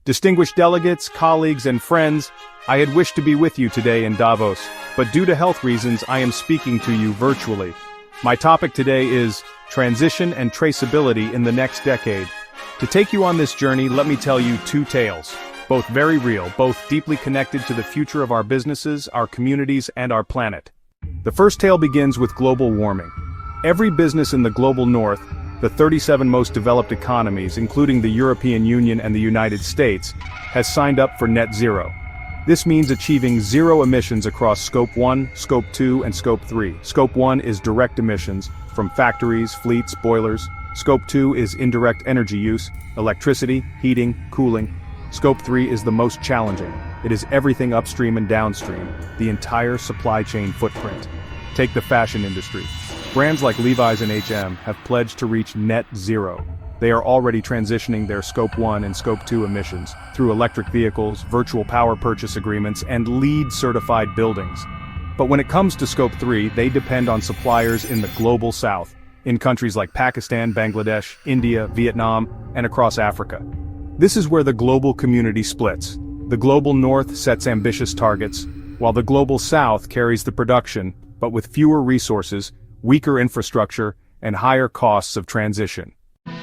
Distinguished delegates, colleagues, and friends, I had wished to be with you today in Davos, but due to health reasons I am speaking to you virtually. My topic today is transition and traceability in the next decade. To take you on this journey, let me tell you two tales, both very real, both deeply connected to the future of our businesses, our communities, and our planet. The first tale begins with global warming. Every business in the global north, the 37 most developed economies, including the European Union and the United States, has signed up for net zero. This means achieving zero emissions across Scope 1, Scope 2, and Scope 3. Scope 1 is direct emissions from factories, fleets, boilers. Scope 2 is indirect energy use, electricity, heating, cooling. Scope 3 is the most challenging. It is everything upstream and downstream, the entire supply chain footprint. Take the fashion industry. Brands like Levi's and H&M have pledged to reach net zero. They are already transitioning their Scope 1 and Scope 2 emissions through electric vehicles, virtual power purchase agreements, and LEED-certified buildings. But when it comes to Scope 3, they depend on suppliers in the global south, in countries like Pakistan, Bangladesh, India, Vietnam, and across Africa. This is where the global community splits. The global north sets ambitious targets, while the global south carries the production, but with fewer resources, weaker infrastructure, and higher costs of transition.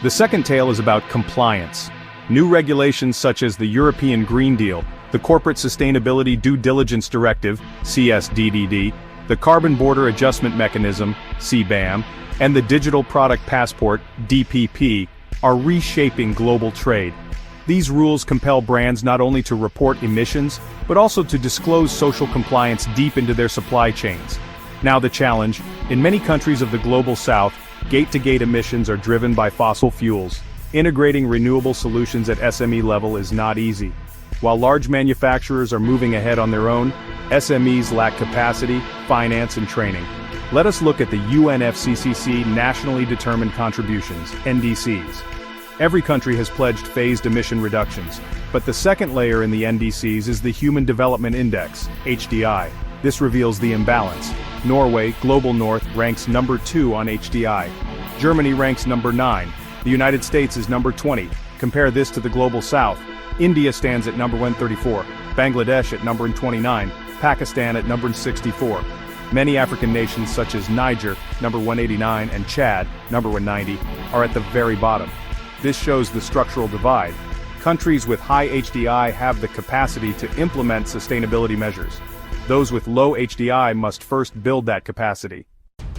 The second tale is about compliance. New regulations such as the European Green Deal, the Corporate Sustainability Due Diligence Directive, CSDDD, the Carbon Border Adjustment Mechanism, CBAM, and the Digital Product Passport, DPP, are reshaping global trade. These rules compel brands not only to report emissions, but also to disclose social compliance deep into their supply chains. Now the challenge, in many countries of the global south, gate-to-gate emissions are driven by fossil fuels. Integrating renewable solutions at SME level is not easy. While large manufacturers are moving ahead on their own, SMEs lack capacity, finance, and training. Let us look at the UNFCCC Nationally Determined Contributions, NDCs. Every country has pledged phased emission reductions, but the second layer in the NDCs is the Human Development Index, HDI. This reveals the imbalance. Norway, Global North, ranks number 2 on HDI. Germany ranks number 9. The United States is number 20. Compare this to the Global South. India stands at number 134, Bangladesh at number 29, Pakistan at number 64. Many African nations such as Niger, number 189, and Chad, number 190, are at the very bottom. This shows the structural divide. Countries with high HDI have the capacity to implement sustainability measures. Those with low HDI must first build that capacity.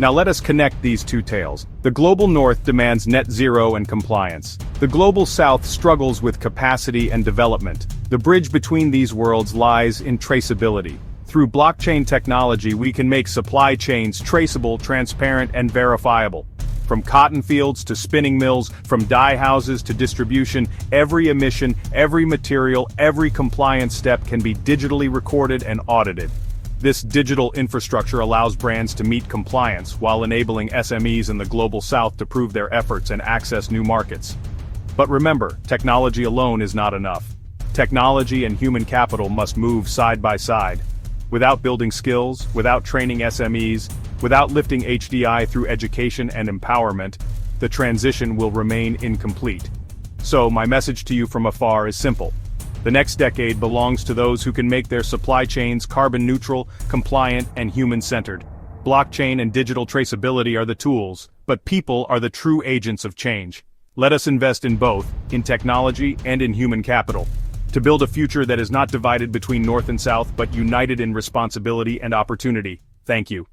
Now let us connect these two tales. The global north demands net zero and compliance. The global south struggles with capacity and development. The bridge between these worlds lies in traceability. Through blockchain technology, we can make supply chains traceable, transparent, and verifiable. From cotton fields to spinning mills, from dye houses to distribution, every emission, every material, every compliance step can be digitally recorded and audited. This digital infrastructure allows brands to meet compliance while enabling SMEs in the global south to prove their efforts and access new markets. But remember, technology alone is not enough. Technology and human capital must move side by side. Without building skills, without training SMEs, without lifting HDI through education and empowerment, the transition will remain incomplete. So, my message to you from afar is simple. The next decade belongs to those who can make their supply chains carbon neutral, compliant, and human-centered. Blockchain and digital traceability are the tools, but people are the true agents of change. Let us invest in both, in technology and in human capital, to build a future that is not divided between North and South but united in responsibility and opportunity. Thank you.